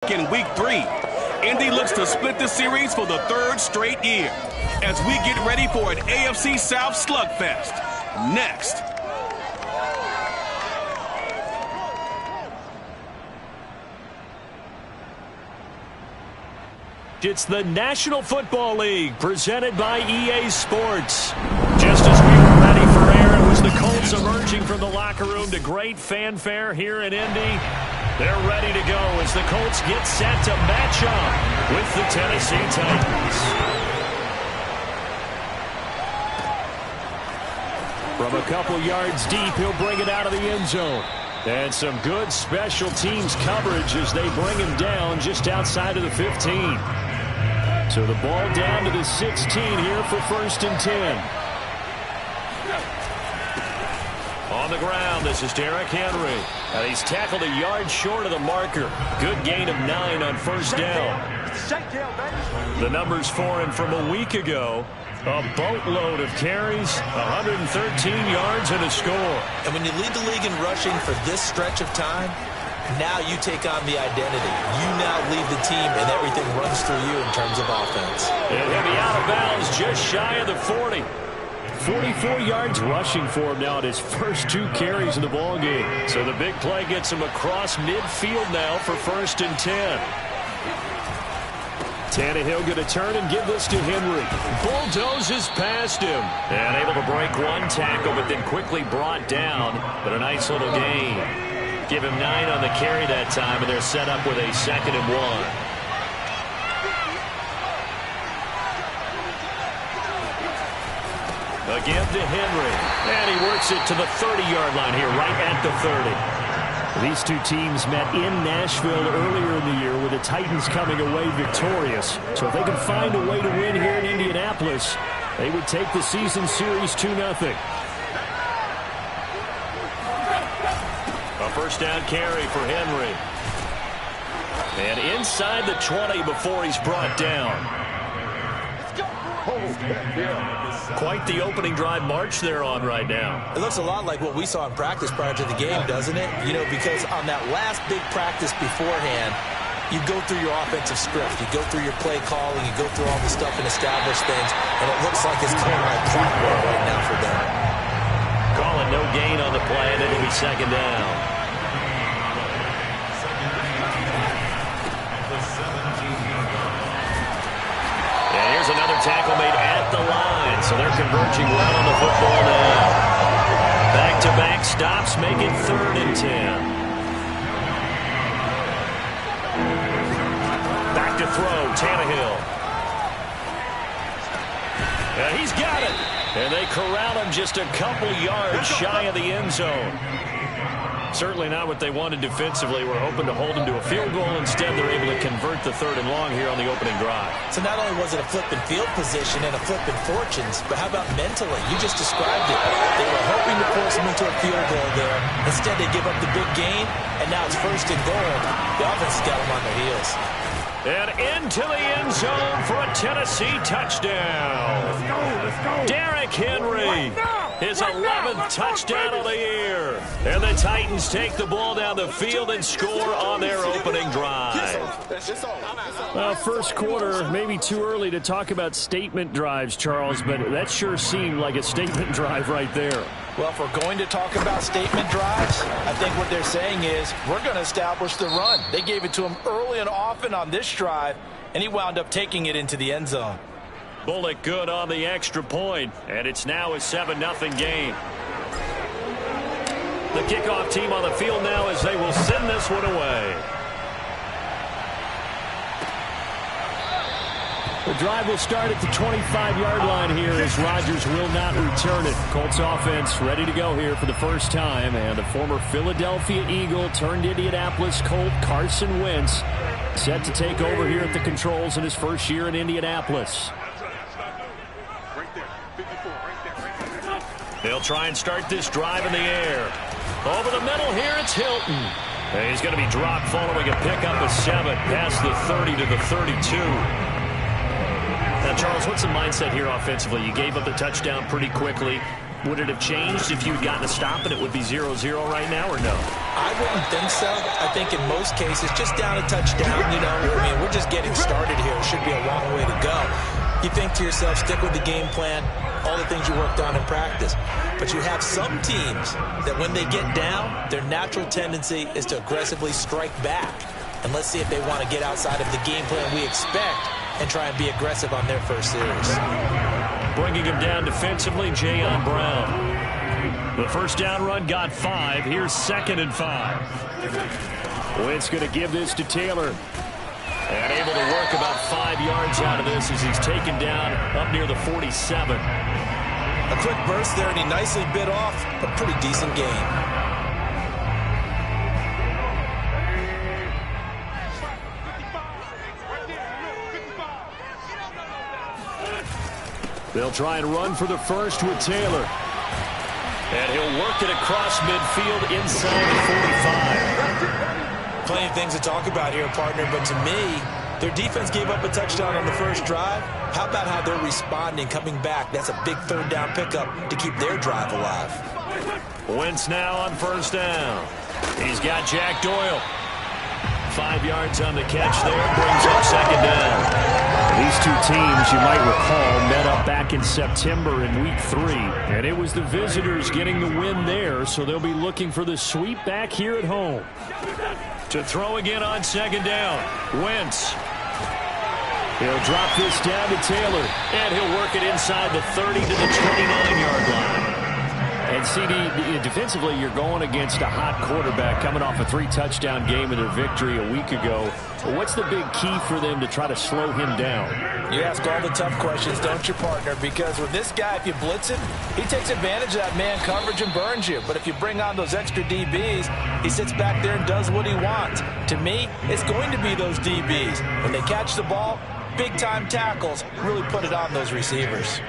In week 3, Indy looks to split the series for the 3rd straight year as we get ready for an AFC South slugfest. Next. It's the National Football League presented by EA Sports. Just as we were ready for air, it was the Colts emerging from the locker room to great fanfare here in Indy. They're ready to go as the Colts get set to match up with the Tennessee Titans. From a couple yards deep, he'll bring it out of the end zone. And some good special teams coverage as they bring him down just outside of the 15. So the ball down to the 16 here for 1st and 10. On the ground, this is Derrick Henry. And he's tackled a yard short of the marker. Good gain of 9 on 1st down. The numbers for him from a week ago. A boatload of carries, 113 yards and a score. And when you lead the league in rushing for this stretch of time, now you take on the identity. You now lead the team and everything runs through you in terms of offense. And he'll be out of bounds just shy of the 40. 44 yards rushing for him now at his first 2 carries in the ballgame. So the big play gets him across midfield now for 1st and 10. Tannehill going to turn and give this to Henry. Bulldozes past him. And able to break 1 tackle, but then quickly brought down. But a nice little gain. Give him 9 on the carry that time, and they're set up with a 2nd and 1. Again to Henry. And he works it to the 30-yard line here, right at the 30. These two teams met in Nashville earlier in the year with the Titans coming away victorious. So if they can find a way to win here in Indianapolis, they would take the season series 2-0. A 1st down carry for Henry. And inside the 20 before he's brought down. Quite the opening drive march they're on right now. It looks a lot like what we saw in practice prior to the game, doesn't it? You know, because on that last big practice beforehand, you go through your offensive script. You go through your play calling. You go through all the stuff and establish things. And it looks like it's going like clockwork right now for them. Calling no gain on the play, and it'll be 2nd down. And here's another tackle made at the line. So they're converging well on the football now. Back-to-back stops make it 3rd and 10. Back to throw, Tannehill. And he's got it. And they corral him just a couple yards shy of the end zone. Certainly not what they wanted defensively. We're hoping to hold him to a field goal. Instead, they're able to convert the 3rd and long here on the opening drive. So not only was it a flipping field position and a flipping fortunes, but how about mentally? You just described it. They were hoping to force him into a field goal there. Instead, they give up the big gain, and now it's 1st and goal. The offense has got them on their heels. And into the end zone for a Tennessee touchdown. Let's go. Derrick Henry. His 11th touchdown of the year. And the Titans take the ball down the field and score on their opening drive. Well, first quarter, maybe too early to talk about statement drives, Charles, but that sure seemed like a statement drive right there. Well, if we're going to talk about statement drives, I think what they're saying is we're going to establish the run. They gave it to him early and often on this drive, and he wound up taking it into the end zone. Bullock good on the extra point, and it's now a 7-0 game. The kickoff team on the field now as they will send this one away. The drive will start at the 25-yard line here as Rodgers will not return it. Colts offense ready to go here for the first time, and the former Philadelphia Eagle turned Indianapolis Colt Carson Wentz set to take over here at the controls in his first year in Indianapolis. They'll try and start this drive in the air. Over the middle here, it's Hilton. And he's going to be dropped following a pickup of 7 past the 30 to the 32. Now, Charles, what's the mindset here offensively? You gave up the touchdown pretty quickly. Would it have changed if you had gotten a stop and it would be 0-0 right now, or no? I wouldn't think so. I think in most cases, just down a touchdown, we're just getting started here. It should be a long way to go. You think to yourself, stick with the game plan, all the things you worked on in practice. But you have some teams that when they get down, their natural tendency is to aggressively strike back. And let's see if they want to get outside of the game plan we expect and try and be aggressive on their first series. Bringing him down defensively, Jayon Brown. The first down run got 5. Here's 2nd and 5. Wentz going to give this to Taylor. And able to work about 5 yards out of this as he's taken down up near the 47. A quick burst there, and he nicely bit off a pretty decent gain. They'll try and run for the first with Taylor. And he'll work it across midfield inside the 45. Plenty of things to talk about here, partner, but to me, their defense gave up a touchdown on the first drive. How about how they're responding, coming back? That's a big third down pickup to keep their drive alive. Wentz now on first down. He's got Jack Doyle. 5 yards on the catch there, brings up 2nd down. These two teams, you might recall, met up back in September in Week 3. And it was the visitors getting the win there, so they'll be looking for the sweep back here at home. To throw again on 2nd down, Wentz. He'll drop this down to Taylor, and he'll work it inside the 30 to the 29-yard line. And CD, defensively, you're going against a hot quarterback coming off a 3-touchdown game in their victory a week ago. What's the big key for them to try to slow him down? You ask all the tough questions, don't you, partner? Because with this guy, if you blitz him, he takes advantage of that man coverage and burns you. But if you bring on those extra DBs, he sits back there and does what he wants. To me, it's going to be those DBs. When they catch the ball, big-time tackles really put it on those receivers.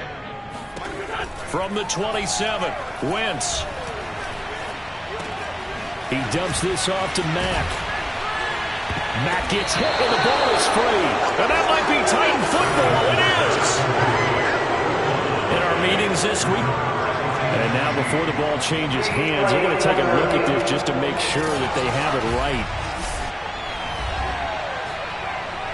From the 27, Wentz. He dumps this off to Mack. Mack gets hit and the ball is free. And that might be Titan football. It is. In our meetings this week. And now before the ball changes hands, they're going to take a look at this just to make sure that they have it right.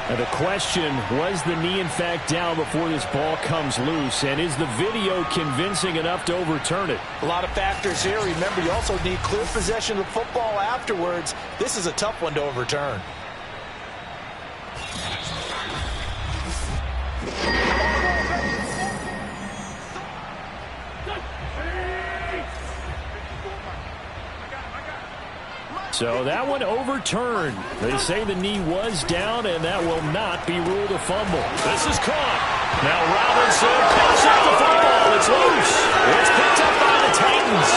And the question, was the knee in fact down before this ball comes loose? And is the video convincing enough to overturn it? A lot of factors here. Remember, you also need clear possession of the football afterwards. This is a tough one to overturn. So that one overturned. They say the knee was down, and that will not be ruled a fumble. This is caught. Now Robinson picks up the football. It's loose. It's picked up by the Titans.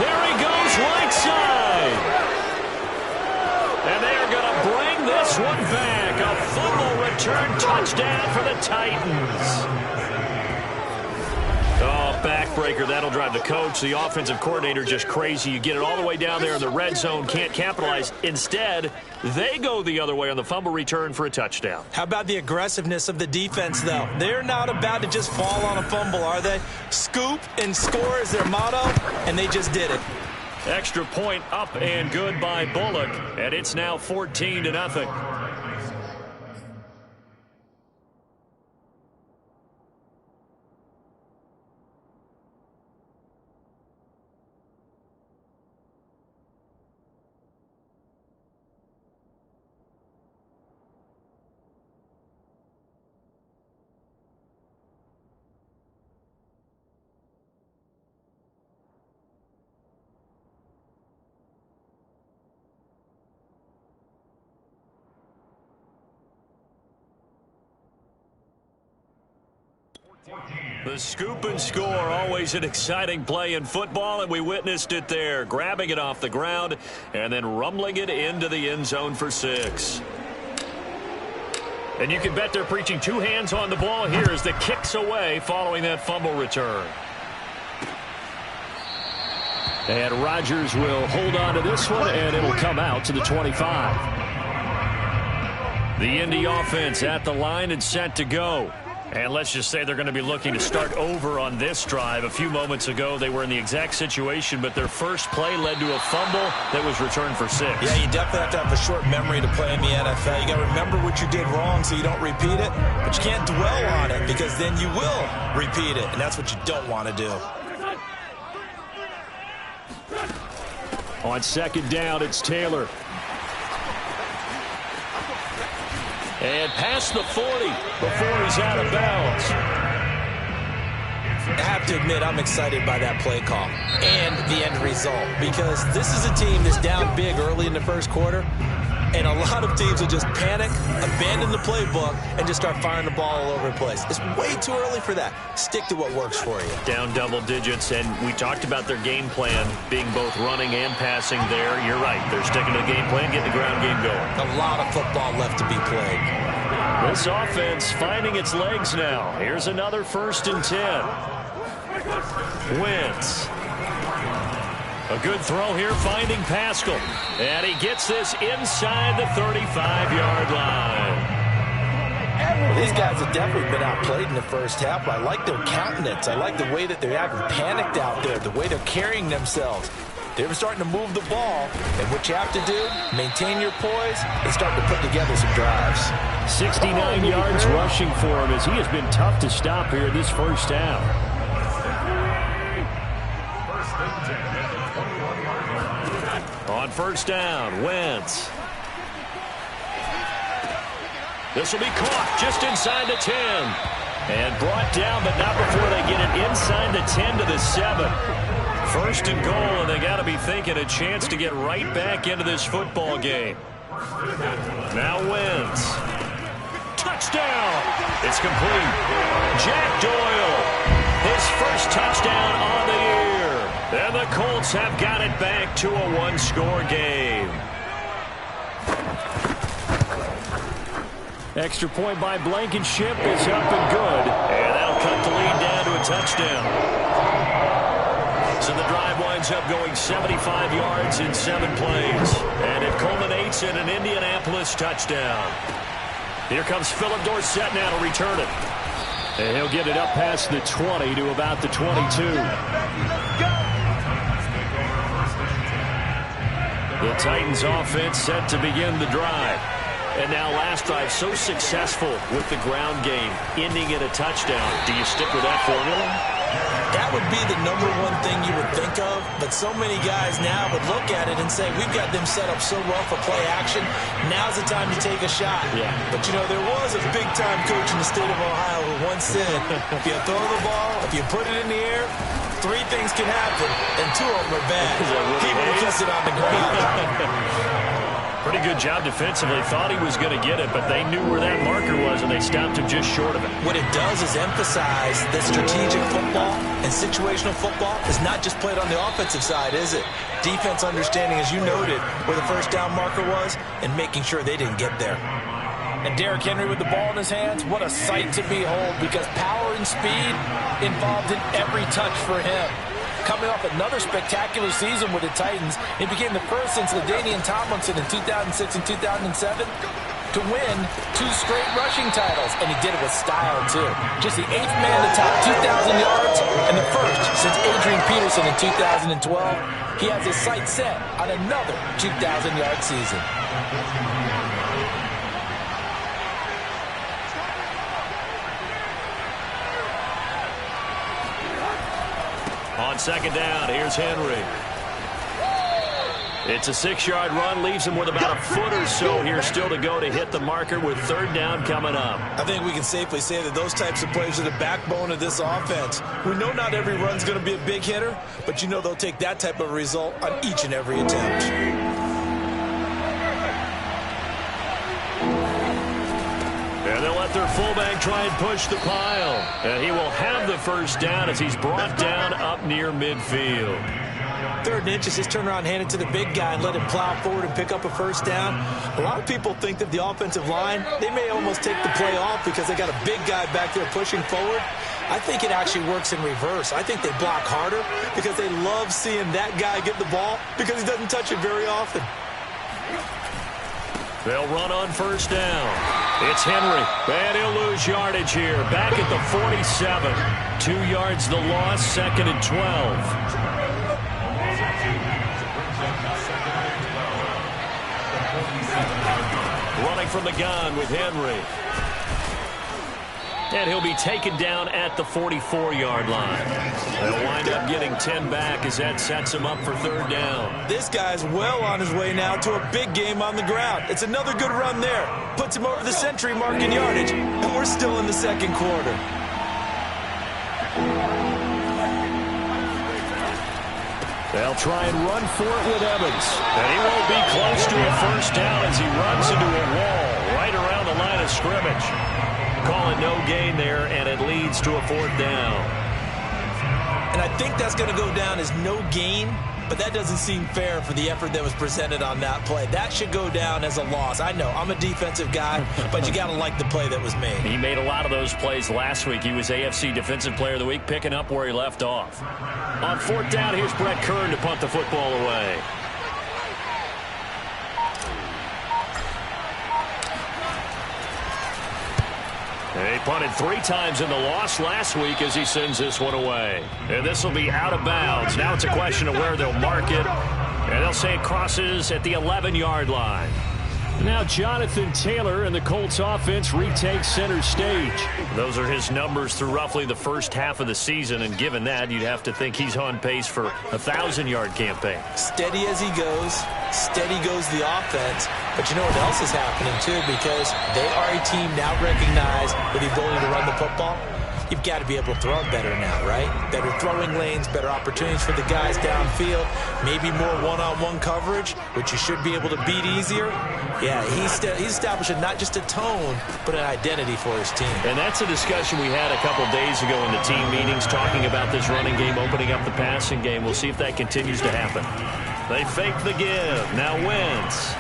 There he goes right side. And they are going to bring this one back. A fumble return touchdown for the Titans. Oh, backbreaker. That'll drive the coach, the offensive coordinator, just crazy. You get it all the way down there in the red zone, can't capitalize. Instead, they go the other way on the fumble return for a touchdown. How about the aggressiveness of the defense, though? They're not about to just fall on a fumble, are they? Scoop and score is their motto, and they just did it. Extra point up and good by Bullock, and it's now 14-0. The scoop and score, always an exciting play in football, and we witnessed it there, grabbing it off the ground and then rumbling it into the end zone for 6. And you can bet they're preaching 2 hands on the ball here as the kicks away following that fumble return. And Rodgers will hold on to this one, and it'll come out to the 25. The Indy offense at the line and set to go. And let's just say they're going to be looking to start over on this drive. A few moments ago, they were in the exact situation, but their first play led to a fumble that was returned for 6. Yeah, you definitely have to have a short memory to play in the NFL. You got to remember what you did wrong so you don't repeat it, but you can't dwell on it because then you will repeat it, and that's what you don't want to do. On second down, it's Taylor. And past the 40 before he's out of bounds. I have to admit, I'm excited by that play call and the end result because this is a team that's down big early in the first quarter, and a lot of teams will just panic, abandon the playbook, and just start firing the ball all over the place. It's way too early for that. Stick to what works for you. Down double digits, and we talked about their game plan being both running and passing there. You're right. They're sticking to the game plan, getting the ground game going. A lot of football left to be played. This offense finding its legs now. Here's another 1st and 10. Wentz. A good throw here, finding Pascal. And he gets this inside the 35-yard line. Well, these guys have definitely been outplayed in the first half. I like their countenance. I like the way that they're acting panicked out there, the way they're carrying themselves. They're starting to move the ball, and what you have to do, maintain your poise and start to put together some drives. 69 yards rushing for him as he has been tough to stop here in this first half. On first down, Wentz. This will be caught just inside the 10. And brought down, but not before they get it inside the 10 to the 7. 1st and goal, and they got to be thinking a chance to get right back into this football game. Now Wentz. Touchdown! It's complete. Jack Doyle, his first touchdown on the year. And the Colts have got it back to a one-score game. Extra point by Blankenship is up and good. And that'll cut the lead down to a touchdown. So the drive winds up going 75 yards in 7 plays. And it culminates in an Indianapolis touchdown. Here comes Philip Dorsett now to return it. And he'll get it up past the 20 to about the 22. The Titans offense set to begin the drive. And now last drive so successful with the ground game, ending in a touchdown. Do you stick with that formula? That would be the #1 thing you would think of, but so many guys now would look at it and say, we've got them set up so well for play action, now's the time to take a shot. Yeah. But, you know, there was a big-time coach in the state of Ohio who once said, if you throw the ball, if you put it in the air, 3 things can happen, and 2 of them are bad. He would have kept it on the ground. Pretty good job defensively. Thought he was going to get it, but they knew where that marker was, and they stopped him just short of it. What it does is emphasize that strategic football and situational football is not just played on the offensive side, is it? Defense understanding, as you noted, where the first down marker was and making sure they didn't get there. And Derrick Henry with the ball in his hands, what a sight to behold, because power and speed involved in every touch for him. Coming off another spectacular season with the Titans, he became the first since LaDainian Tomlinson in 2006 and 2007 to win 2 straight rushing titles, and he did it with style, too. Just the 8th man to top 2,000 yards and the first since Adrian Peterson in 2012. He has his sights set on another 2,000-yard season. On second down, here's Henry. It's a 6-yard run, leaves him with about a foot or so here still to go to hit the marker with 3rd down coming up. I think we can safely say that those types of plays are the backbone of this offense. We know not every run's going to be a big hitter, but you know they'll take that type of result on each and every attempt. And they'll let their fullback try and push the pile. And he will have the first down as he's brought down up near midfield. 3rd and inches, just turn around, hand it to the big guy, and let him plow forward and pick up a first down. A lot of people think that the offensive line, they may almost take the play off because they got a big guy back there pushing forward. I think it actually works in reverse. I think they block harder because they love seeing that guy get the ball because he doesn't touch it very often. They'll run on first down. It's Henry, and he'll lose yardage here. Back at the 47. 2 yards the loss, 2nd and 12. Running from the gun with Henry. And he'll be taken down at the 44-yard line. They'll wind up getting 10 back as that sets him up for 3rd down. This guy's well on his way now to a big game on the ground. It's another good run there. Puts him over the century mark in yardage, and we're still in the 2nd quarter. They'll try and run for it with Evans. And he won't be close to a 1st down as he runs into a wall right around the line of scrimmage. Call it no gain there, and it leads to a 4th down. And I think that's going to go down as no gain, but that doesn't seem fair for the effort that was presented on that play. That should go down as a loss. I know, I'm a defensive guy, but you got to like the play that was made. He made a lot of those plays last week. He was AFC Defensive Player of the Week, picking up where he left off. On 4th down, here's Brett Kern to punt the football away. He punted 3 times in the loss last week as he sends this one away. And this will be out of bounds. Now it's a question of where they'll mark it. And they'll say it crosses at the 11-yard line. Now Jonathan Taylor and the Colts offense retakes center stage. Those are his numbers through roughly the first half of the season, and given that, you'd have to think he's on pace for a 1,000-yard campaign. Steady as he goes, steady goes the offense. But you know what else is happening, too, because they are a team now recognized with the ability to run the football. You've got to be able to throw it better now, right? Better throwing lanes, better opportunities for the guys downfield, maybe more one-on-one coverage, which you should be able to beat easier. Yeah, he's establishing not just a tone, but an identity for his team. And that's a discussion we had a couple days ago in the team meetings, talking about this running game, opening up the passing game. We'll see if that continues to happen. They fake the give. Now Wentz.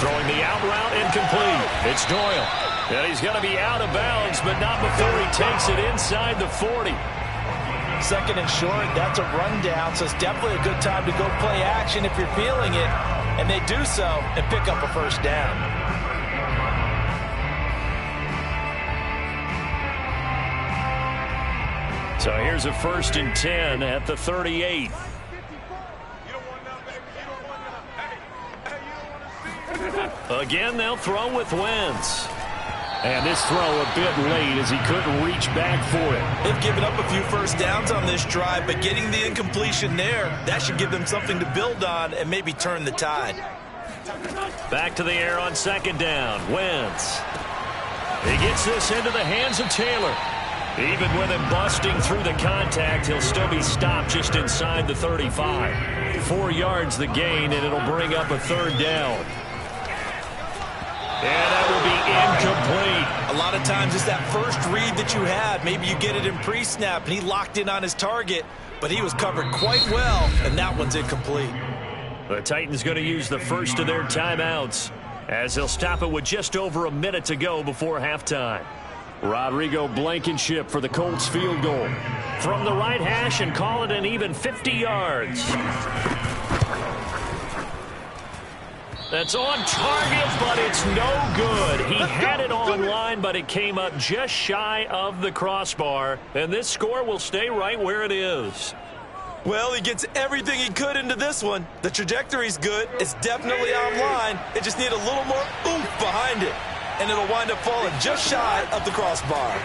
Throwing the out route, incomplete. It's Doyle. And he's going to be out of bounds, but not before he takes it inside the 40. 2nd and short, that's a rundown, so it's definitely a good time to go play action if you're feeling it. And they do so and pick up a 1st down. So here's a 1st and 10 at the 38. Again, they'll throw with Wentz. And this throw a bit late as he couldn't reach back for it. They've given up a few 1st downs on this drive, but getting the incompletion there, that should give them something to build on and maybe turn the tide. Back to the air on 2nd down. Wentz. He gets this into the hands of Taylor. Even with him busting through the contact, he'll still be stopped just inside the 35. 4 yards the gain, and it'll bring up a 3rd down. And that will be incomplete. A lot of times it's that first read that you had. Maybe you get it in pre-snap, and he locked in on his target, but he was covered quite well, and that one's incomplete. The Titans going to use the first of their timeouts as they'll stop it with just over a minute to go before halftime. Rodrigo Blankenship for the Colts field goal. From the right hash and call it an even 50 yards. That's on target, but it's no good. He had it on line, but it came up just shy of the crossbar. And this score will stay right where it is. Well, he gets everything he could into this one. The trajectory's good. It's definitely online. It just need a little more oomph behind it. And it'll wind up falling just shy of the crossbar.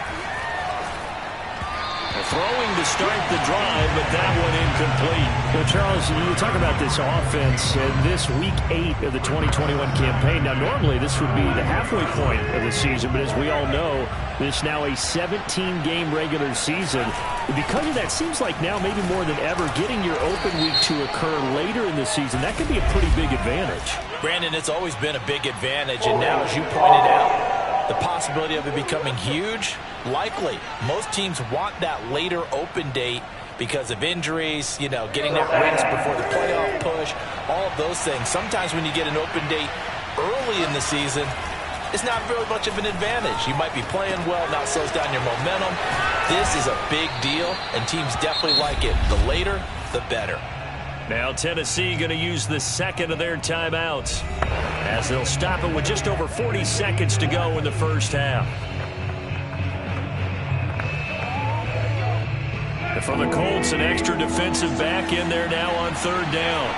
Throwing to start the drive, but that one incomplete. Well, Charles, you talk about this offense and this Week 8 of the 2021 campaign. Now, normally this would be the halfway point of the season, but as we all know, this now a 17-game regular season. And because of that, seems like now maybe more than ever, getting your open week to occur later in the season, that could be a pretty big advantage. Brandon, it's always been a big advantage, and now, as you pointed out, the possibility of it becoming huge, likely. Most teams want that later open date because of injuries, you know, getting that rest before the playoff push, all of those things. Sometimes when you get an open date early in the season, it's not really much of an advantage. You might be playing well, now it slows down your momentum. This is a big deal, and teams definitely like it. The later, the better. Now Tennessee going to use the second of their timeouts as they'll stop it with just over 40 seconds to go in the first half. And from the Colts, an extra defensive back in there now on third down.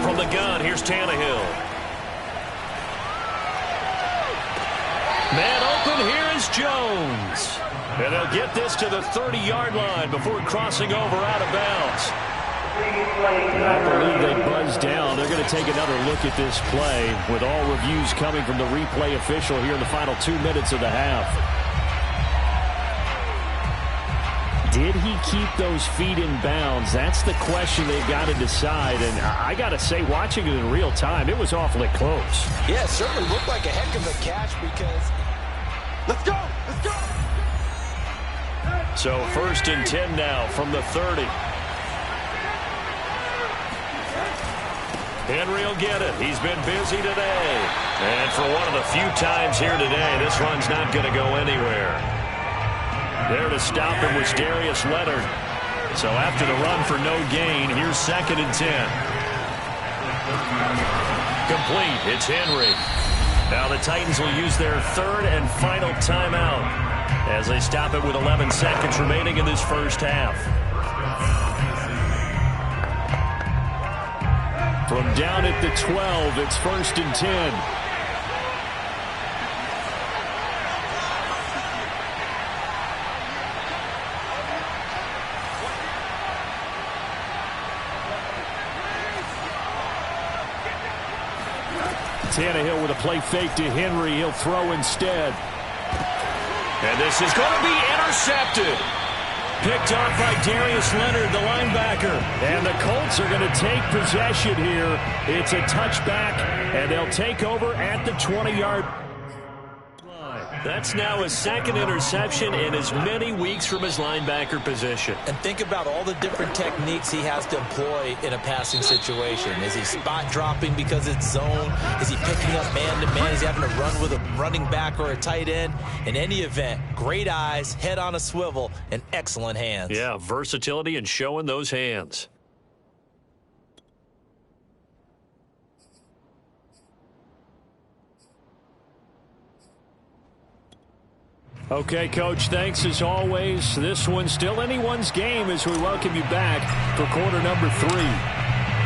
From the gun, here's Tannehill. Man open, here is Jones. And they'll get this to the 30-yard line before crossing over out of bounds. I believe they buzzed down. They're going to take another look at this play with all reviews coming from the replay official here in the final 2 minutes of the half. Did he keep those feet in bounds? That's the question they've got to decide. And I got to say, watching it in real time, it was awfully close. Yeah, it certainly looked like a heck of a catch because... Let's go! Let's go! So 1st and 10 now from the 30. Henry will get it. He's been busy today. And for one of the few times here today, this run's not going to go anywhere. There to stop him was Darius Leonard. So after the run for no gain, here's 2nd and 10. Complete. It's Henry. Now the Titans will use their 3rd and final timeout as they stop it with 11 seconds remaining in this first half. From down at the 12, it's 1st and 10. Tannehill with a play fake to Henry. He'll throw instead. And this is going to be intercepted. Picked off by Darius Leonard, the linebacker. And the Colts are going to take possession here. It's a touchback, and they'll take over at the 20-yard line. That's now his 2nd interception in as many weeks from his linebacker position. And think about all the different techniques he has to employ in a passing situation. Is he spot dropping because it's zone? Is he picking up man-to-man? Is he having to run with a running back or a tight end? In any event, great eyes, head on a swivel, and excellent hands. Yeah, versatility and showing those hands. Okay, Coach, thanks as always. This one's still anyone's game as we welcome you back for quarter number 3.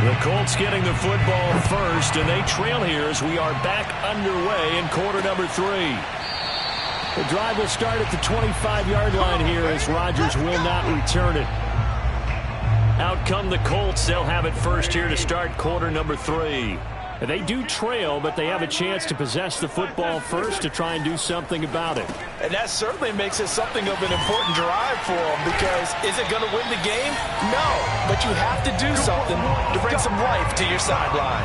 The Colts getting the football first, and they trail here as we are back underway in quarter number 3. The drive will start at the 25-yard line here as Rodgers will not return it. Out come the Colts. They'll have it first here to start quarter number 3. They do trail, but they have a chance to possess the football first to try and do something about it. And that certainly makes it something of an important drive for them because is it going to win the game? No, but you have to do something to bring some life to your sideline.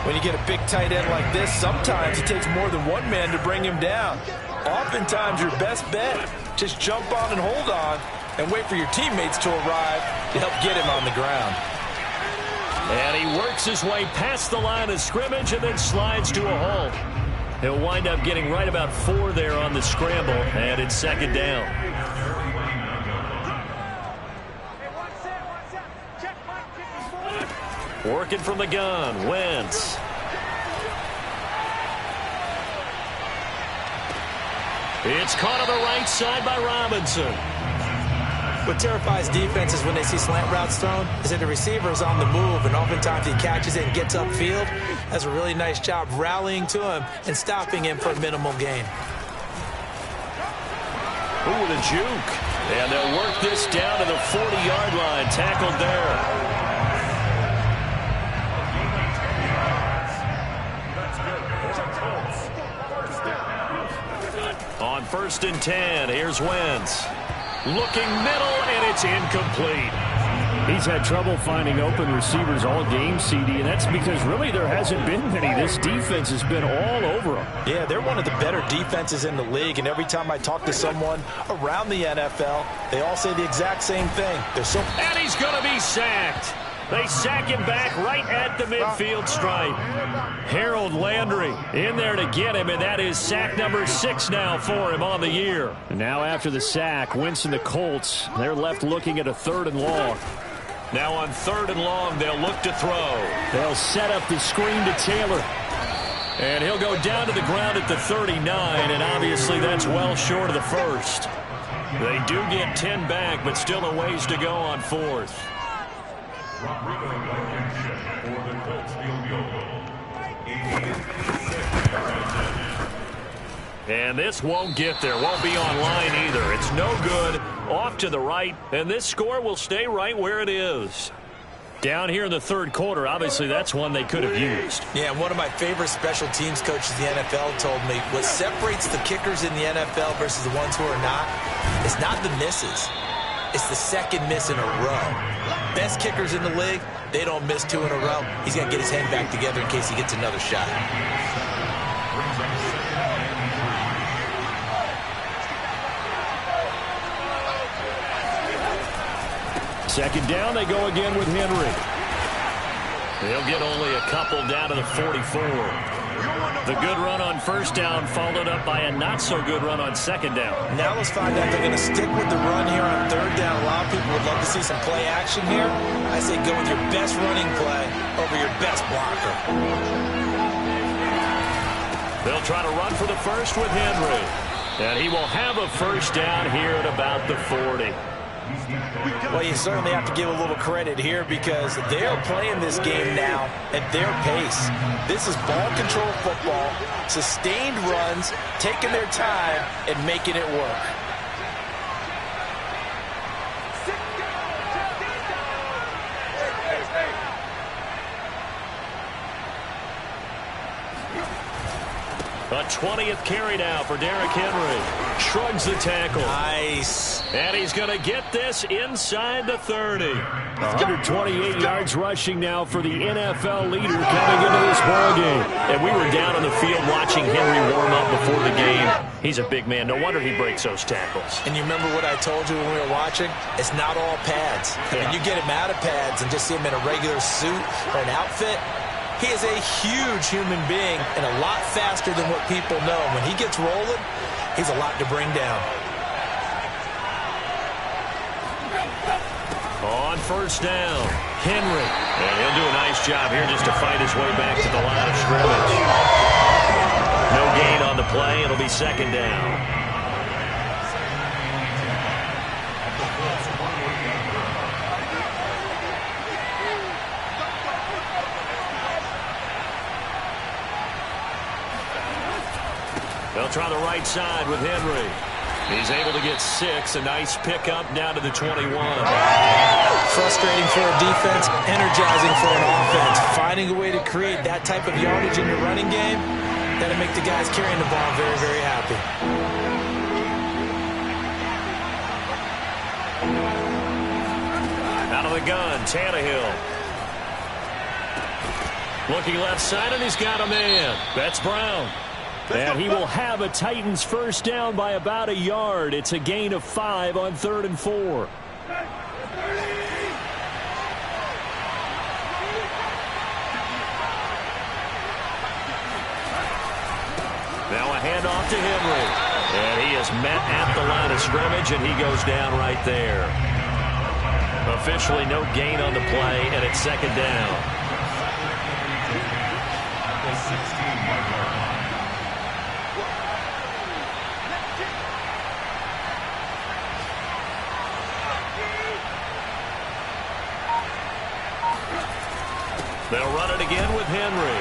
When you get a big tight end like this, sometimes it takes more than one man to bring him down. Oftentimes your best bet, just jump on and hold on and wait for your teammates to arrive to help get him on the ground. And he works his way past the line of scrimmage and then slides to a halt. He'll wind up getting right about 4 there on the scramble, and it's 2nd down. Working from the gun, Wentz. It's caught on the right side by Robinson. What terrifies defenses when they see slant routes thrown is that the receiver is on the move, and oftentimes he catches it and gets upfield. Does a really nice job rallying to him and stopping him for a minimal gain. Ooh, with a juke. And they'll work this down to the 40-yard line. Tackled there. On 1st and 10, here's Wentz. Looking middle, and it's incomplete. He's had trouble finding open receivers all game, CD, and that's because really there hasn't been many. This defense has been all over him. Yeah, they're one of the better defenses in the league, and every time I talk to someone around the NFL, they all say the exact same thing. And he's going to be sacked. They sack him back right at the midfield stripe. Harold Landry in there to get him, and that is sack number 6 now for him on the year. And now after the sack, Winston, the Colts, they're left looking at a 3rd and long. Now on 3rd and long, they'll look to throw. They'll set up the screen to Taylor. And he'll go down to the ground at the 39, and obviously that's well short of the first. They do get 10 back, but still a ways to go on 4th. And this won't get there. Won't be online either. It's no good. Off to the right. And this score will stay right where it is. Down here in the 3rd quarter, obviously that's one they could have used. Yeah, one of my favorite special teams coaches in the NFL told me what separates the kickers in the NFL versus the ones who are not is not the misses. It's the second miss in a row. Best kickers in the league, they don't miss 2 in a row. He's got to get his head back together in case he gets another shot. Second down, they go again with Henry. They'll get only a couple down to the 44. The good run on 1st down followed up by a not-so-good run on 2nd down. Now let's find out if they're going to stick with the run here on 3rd down. A lot of people would love to see some play action here. I say go with your best running play over your best blocker. They'll try to run for the first with Henry. And he will have a 1st down here at about the 40. Well, you certainly have to give a little credit here because they're playing this game now at their pace. This is ball control football, sustained runs, taking their time, and making it work. A 20th carry now for Derrick Henry. Shrugs the tackle. Nice. And he's going to get this inside the 30. 128 yards rushing now for the NFL leader coming into this ballgame. And we were down on the field watching Henry warm up before the game. He's a big man. No wonder he breaks those tackles. And you remember what I told you when we were watching? It's not all pads. Yeah. When you get him out of pads and just see him in a regular suit or an outfit, he is a huge human being and a lot faster than what people know. When he gets rolling, he's a lot to bring down. On 1st down, Henry. And he'll do a nice job here just to fight his way back to the line of scrimmage. No gain on the play. It'll be 2nd down. They'll try the right side with Henry. He's able to get 6. A nice pickup down to the 21. Frustrating for a defense, energizing for an offense. Finding a way to create that type of yardage in your running game, that'll make the guys carrying the ball very, very happy. Out of the gun, Tannehill. Looking left side, and he's got a man. That's Brown. And he will have a Titans 1st down by about a yard. It's a gain of 5 on 3rd and 4. Now a handoff to Henry. And he is met at the line of scrimmage, and he goes down right there. Officially no gain on the play, and it's 2nd down. They'll run it again with Henry.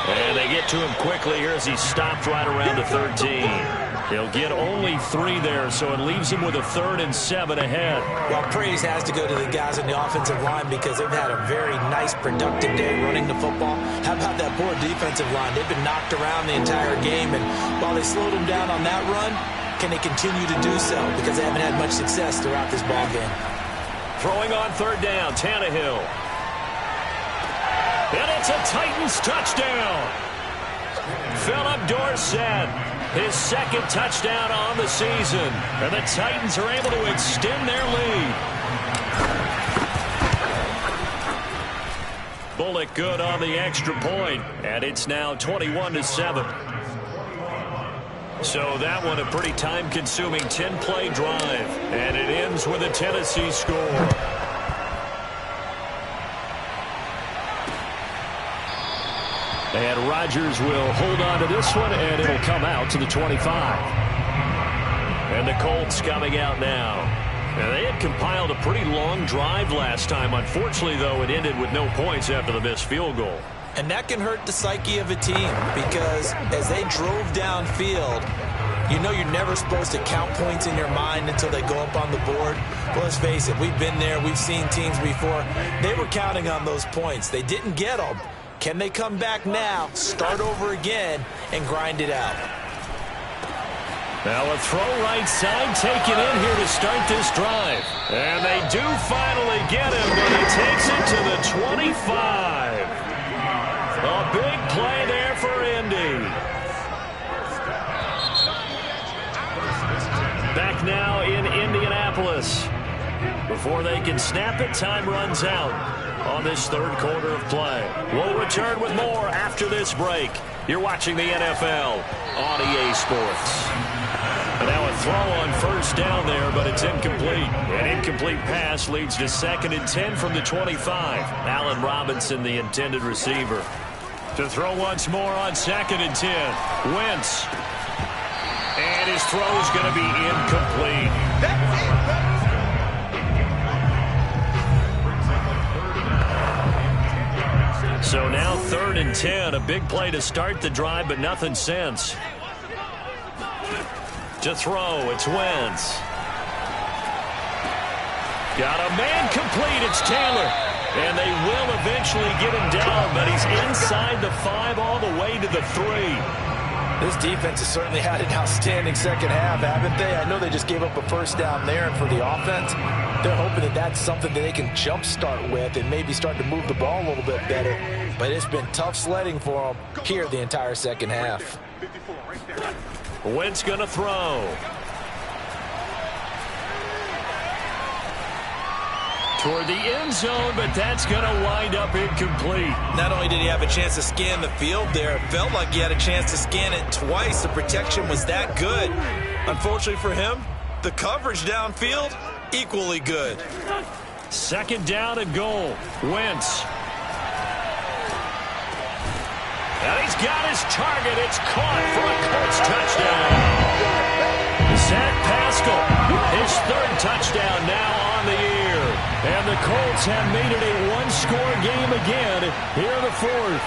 And they get to him quickly here as he stopped right around the 13. He'll get only 3 there, so it leaves him with a 3rd and 7 ahead. Well, praise has to go to the guys on the offensive line because they've had a very nice, productive day running the football. How about that poor defensive line? They've been knocked around the entire game, and while they slowed them down on that run, can they continue to do so? Because they haven't had much success throughout this ball game. Throwing on 3rd down, Tannehill. And it's a Titans touchdown. Philip Dorsett, his 2nd touchdown on the season. And the Titans are able to extend their lead. Bullock good on the extra point, and it's now 21-7. So that one a pretty time-consuming 10-play drive, and it ends with a Tennessee score. And Rodgers will hold on to this one, and it'll come out to the 25. And the Colts coming out now. And they had compiled a pretty long drive last time. Unfortunately, though, it ended with no points after the missed field goal. And that can hurt the psyche of a team because as they drove downfield, you know you're never supposed to count points in your mind until they go up on the board. But let's face it, we've been there. We've seen teams before. They were counting on those points. They didn't get them. Can they come back now, start over again, and grind it out? Now a throw right side taken in here to start this drive. And they do finally get him, but he takes it to the 25. A big play there for Indy. Back now in Indianapolis. Before they can snap it, time runs out on this third quarter of play. We'll return with more after this break. You're watching the NFL on EA Sports. And now a throw on first down there, but it's incomplete. An incomplete pass leads to 2nd and 10 from the 25. Allen Robinson, the intended receiver. To throw once more on 2nd and 10. Wentz. And his throw is going to be incomplete. So now 3rd and 10. A big play to start the drive, but nothing since. To throw, it's Wentz. Got a man complete, it's Taylor. And they will eventually get him down, but he's inside the 5 all the way to the 3. This defense has certainly had an outstanding second half, haven't they? I know they just gave up a first down there, and for the offense, they're hoping that that's something that they can jumpstart with and maybe start to move the ball a little bit better. But it's been tough sledding for them here the entire second half. Wentz going to throw. Toward the end zone, but that's going to wind up incomplete. Not only did he have a chance to scan the field there, it felt like he had a chance to scan it twice. The protection was that good. Unfortunately for him, the coverage downfield, equally good. 2nd down and goal. Wentz. And he's got his target. It's caught for a Colts touchdown. Zach Pascal, his 3rd touchdown now on the year. And the Colts have made it a one-score game again here in the 4th.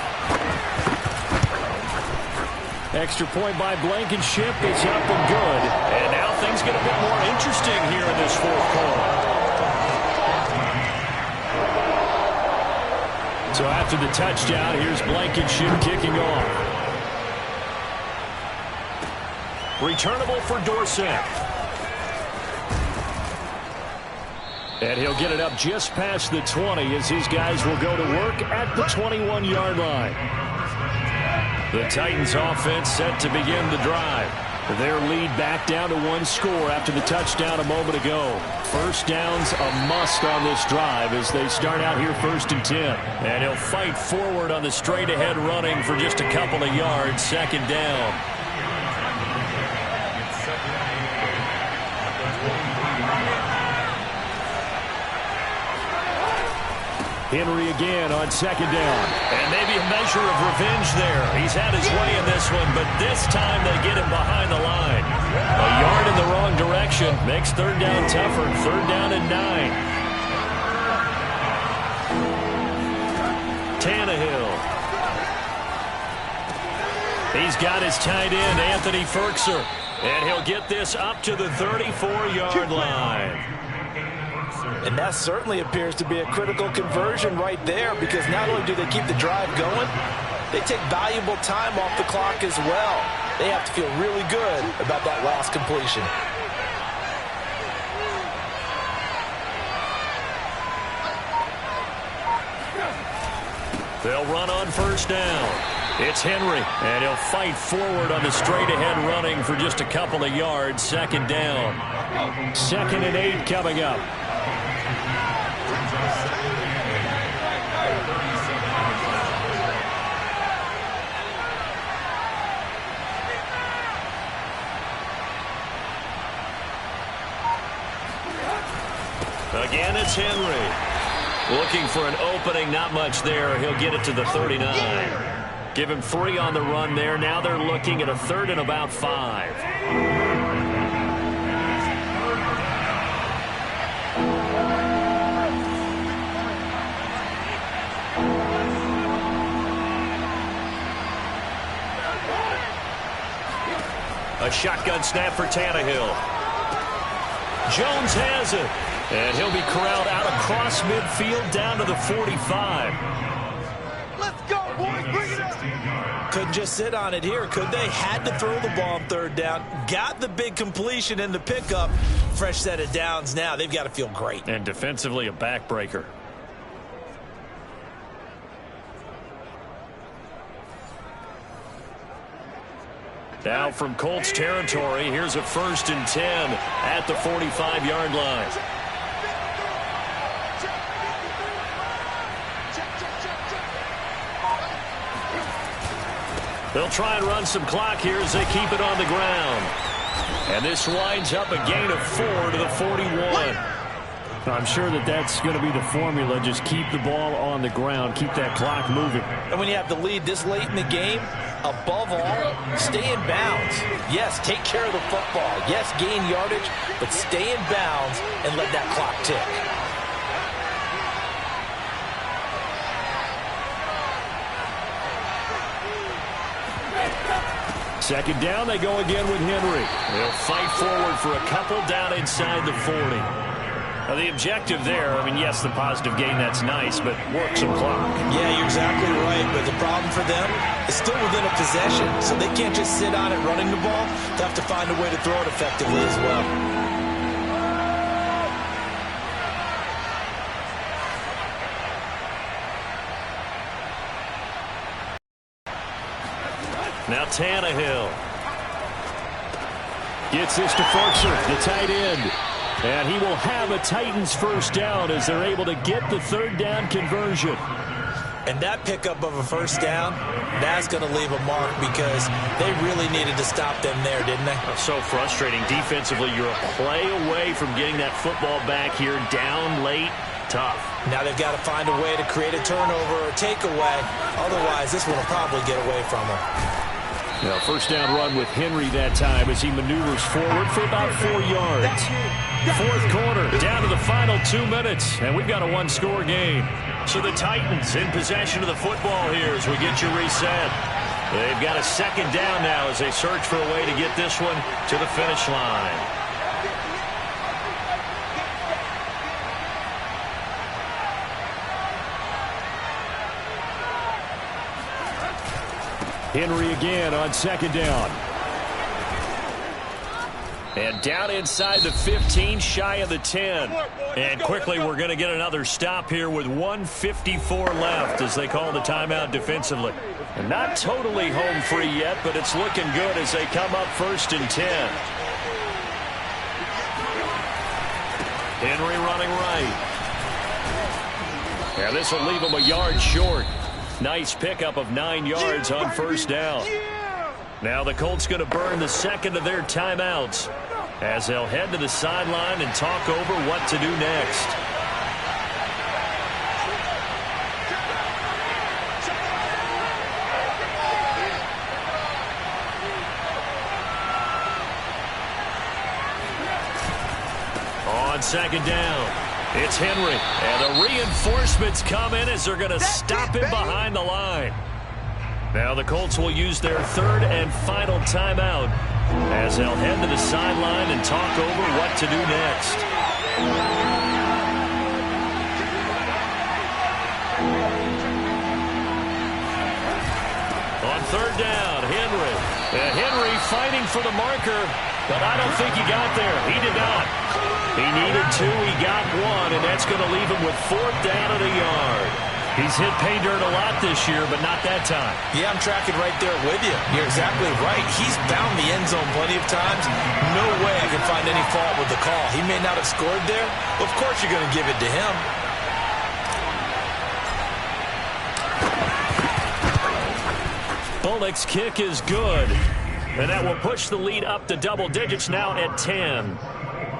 Extra point by Blankenship is up and good. And now things get a bit more interesting here in this 4th quarter. So after the touchdown, here's Blankenship kicking off. Returnable for Dorsett. And he'll get it up just past the 20 as his guys will go to work at the 21-yard line. The Titans offense set to begin the drive. Their lead back down to 1 score after the touchdown a moment ago. First down's a must on this drive as they start out here 1st and 10. And he'll fight forward on the straight-ahead running for just a couple of yards. 2nd down. Henry again on 2nd down. And maybe a measure of revenge there. He's had his way in this one, but this time they get him behind the line. A yard in the wrong direction makes 3rd down tougher. 3rd down and 9. Tannehill. He's got his tight end, Anthony Ferkser. And he'll get this up to the 34-yard line. And that certainly appears to be a critical conversion right there because not only do they keep the drive going, they take valuable time off the clock as well. They have to feel really good about that last completion. They'll run on 1st down. It's Henry, and he'll fight forward on the straight-ahead running for just a couple of yards. 2nd down. 2nd and 8 coming up. Again, it's Henry. Looking for an opening, not much there. He'll get it to the 39. Give him 3 on the run there. Now they're looking at a 3rd and about 5. A shotgun snap for Tannehill. Jones has it. And he'll be corralled out across midfield down to the 45. Let's go, boys. Bring it up. Couldn't just sit on it here, could they? Had to throw the ball on 3rd down. Got the big completion in the pickup. Fresh set of downs now. They've got to feel great. And defensively, a backbreaker. Now from Colts territory, here's a 1st and 10 at the 45-yard line. They'll try and run some clock here as they keep it on the ground. And this winds up a gain of 4 to the 41. I'm sure that's going to be the formula. Just keep the ball on the ground. Keep that clock moving. And when you have the lead this late in the game, above all, stay in bounds. Yes, take care of the football. Yes, gain yardage, but stay in bounds and let that clock tick. Second down, they go again with Henry. They'll fight forward for a couple down inside the 40. Now the objective there, I mean, yes, the positive gain, that's nice, but work some clock. Yeah, you're exactly right, but the problem for them is still within a possession, so they can't just sit on it running the ball. They have to find a way to throw it effectively as well. Now Tannehill gets this to Fortzer, the tight end. And he will have a Titans 1st down as they're able to get the 3rd down conversion. And that pickup of a 1st down, that's going to leave a mark because they really needed to stop them there, didn't they? So frustrating. Defensively, you're a play away from getting that football back here down late. Tough. Now they've got to find a way to create a turnover or takeaway. Otherwise, this one will probably get away from them. Now, 1st down run with Henry that time as he maneuvers forward for about 4 yards. 4th quarter, down to the final 2 minutes, and we've got a 1-score game. So the Titans in possession of the football here as we get you reset. They've got a 2nd down now as they search for a way to get this one to the finish line. Henry again on 2nd down. And down inside the 15, shy of the 10. And quickly we're going to get another stop here with 1:54 left as they call the timeout defensively. And not totally home free yet, but it's looking good as they come up 1st and 10. Henry running right. And this will leave him a yard short. Nice pickup of 9 yards on 1st down. Now the Colts going to burn the 2nd of their timeouts as they'll head to the sideline and talk over what to do next. On 2nd down, it's Henry. And the reinforcements come in as they're going to stop him behind the line. Now the Colts will use their 3rd and final timeout as they'll head to the sideline and talk over what to do next. On 3rd down, Henry. And Henry fighting for the marker, but I don't think he got there. He did not. He needed 2, he got 1, and that's going to leave him with 4th down at a yard. He's hit pay dirt a lot this year, but not that time. Yeah, I'm tracking right there with you. You're exactly right. He's found the end zone plenty of times. No way I can find any fault with the call. He may not have scored there. Of course you're going to give it to him. Bullock's kick is good. And that will push the lead up to double digits now at 10.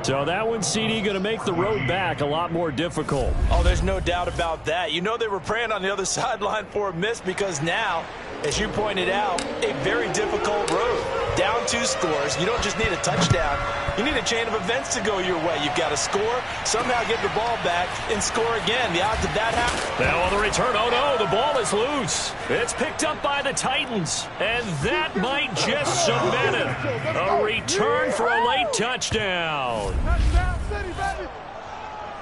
So that one, CD, going to make the road back a lot more difficult. Oh, there's no doubt about that. You know they were praying on the other sideline for a miss because now, as you pointed out, a very difficult road. Down 2 scores. You don't just need a touchdown. You need a chain of events to go your way. You've got to score, somehow get the ball back, and score again. The odds of that happen. Now on the return, oh no, the ball is loose. It's picked up by the Titans, and that might just cement it. A return for a late touchdown.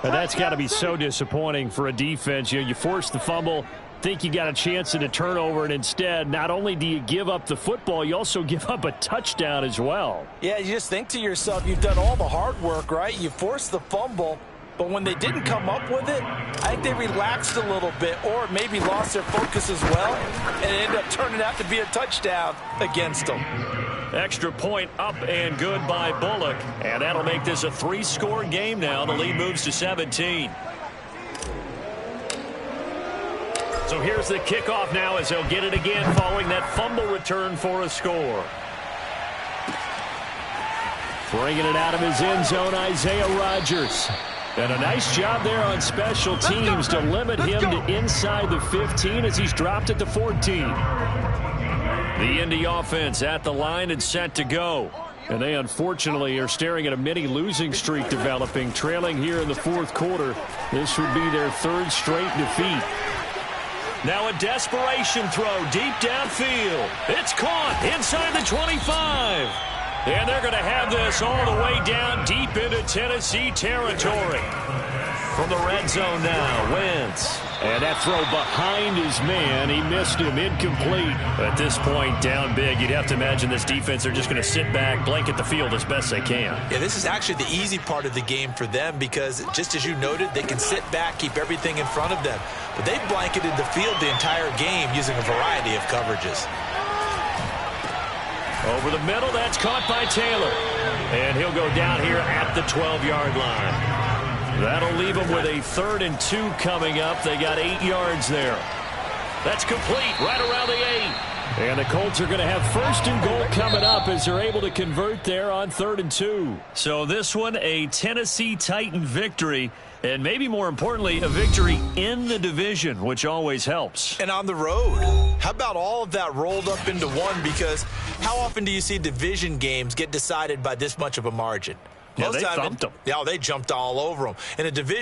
And that's got to be so disappointing for a defense. You force the fumble, think you got a chance at a turnover, and instead, not only do you give up the football, you also give up a touchdown as well. Yeah, you just think to yourself, you've done all the hard work, right? You forced the fumble, but when they didn't come up with it, I think they relaxed a little bit or maybe lost their focus as well, and it ended up turning out to be a touchdown against them. Extra point up and good by Bullock, and that'll make this a 3-score game now. The lead moves to 17. So here's the kickoff now as they'll get it again following that fumble return for a score. Bringing it out of his end zone, Isaiah Rodgers. And a nice job there on special teams to limit him to inside the 15 as he's dropped at the 14. The Indy offense at the line and set to go. And they unfortunately are staring at a mini losing streak developing, trailing here in the 4th quarter. This would be their 3rd straight defeat. Now a desperation throw deep downfield. It's caught inside the 25. And they're going to have this all the way down deep into Tennessee territory. From the red zone now, Wentz. And that throw behind his man, he missed him, incomplete. At this point, down big, you'd have to imagine this defense are just going to sit back, blanket the field as best they can. Yeah, this is actually the easy part of the game for them because, just as you noted, they can sit back, keep everything in front of them. But they've blanketed the field the entire game using a variety of coverages. Over the middle, that's caught by Taylor. And he'll go down here at the 12-yard line. That'll leave them with a 3rd and 2 coming up. They got 8 yards there. That's complete right around the 8. And the Colts are going to have 1st and goal coming up as they're able to convert there on 3rd and 2. So this one, a Tennessee Titan victory. And maybe more importantly, a victory in the division, which always helps. And on the road. How about all of that rolled up into one? Because how often do you see division games get decided by this much of a margin? Yeah, they thumped them. Yeah, they jumped all over them. In a division